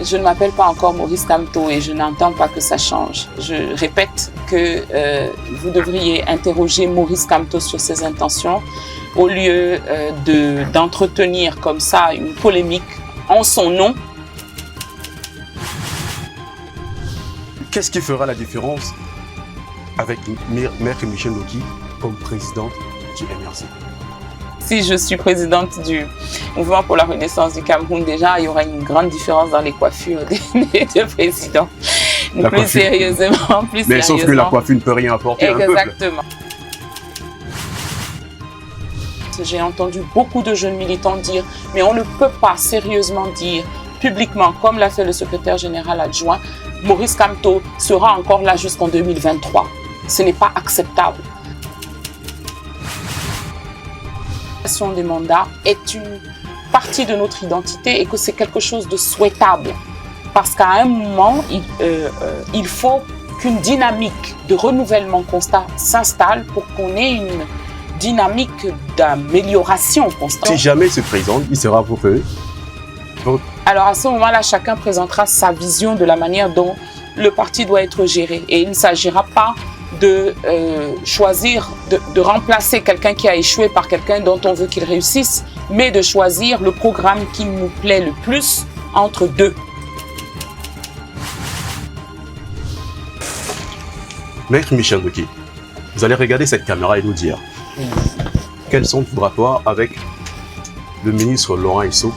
Je ne m'appelle pas encore Maurice Kamto et je n'entends pas que ça change. Je répète que vous devriez interroger Maurice Kamto sur ses intentions au lieu d'entretenir comme ça une polémique en son nom. Qu'est-ce qui fera la différence avec Maître Michel Noki comme présidente du MRC? Si je suis présidente du Mouvement pour la Renaissance du Cameroun, déjà, il y aura une grande différence dans les coiffures des deux présidents. Plus sérieusement. Mais sauf que la coiffure ne peut rien apporter à un peuple. Exactement. J'ai entendu beaucoup de jeunes militants dire, mais on ne peut pas sérieusement dire publiquement, comme l'a fait le secrétaire général adjoint, Maurice Kamto sera encore là jusqu'en 2023. Ce n'est pas acceptable. La question des mandats est une partie de notre identité et que c'est quelque chose de souhaitable. Parce qu'à un moment, il faut qu'une dynamique de renouvellement constant s'installe pour qu'on ait une dynamique d'amélioration constante. Si jamais se présente, il sera pour eux. Alors à ce moment-là, chacun présentera sa vision de la manière dont le parti doit être géré. Et il ne s'agira pas de choisir, de remplacer quelqu'un qui a échoué par quelqu'un dont on veut qu'il réussisse, mais de choisir le programme qui nous plaît le plus entre deux. Maître Michel Noki, vous allez regarder cette caméra et nous dire quels sont vos rapports avec le ministre Laurent Esso,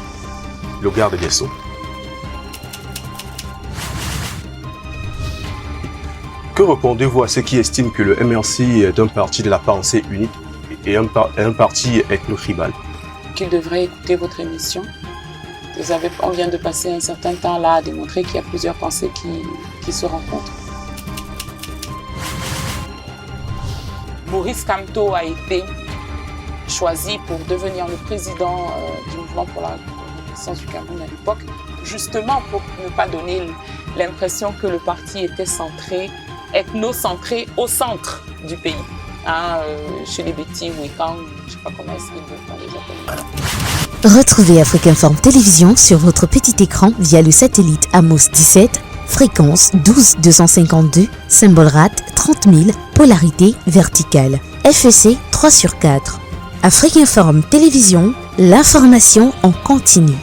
le garde des Sceaux. Que répondez-vous à ceux qui estiment que le MRC est un parti de la pensée unique et un parti ethno-tribal? Qu'ils devraient écouter votre émission. On vient de passer un certain temps là à démontrer qu'il y a plusieurs pensées qui se rencontrent. Maurice Kamto a été choisi pour devenir le président du Mouvement pour la Renaissance du Cameroun à l'époque, justement pour ne pas donner l'impression que le parti était centré, ethnocentré au centre du pays. Chez les Bétis, Wekang, je ne sais pas comment est-ce qu'ils les appellent. Retrouvez Afrique-Informe Télévision sur votre petit écran via le satellite Amos 17, fréquence 12 252, symbole RAT 30 000, polarité verticale, FEC 3/4. Afrique-Informe Télévision, l'information en continu.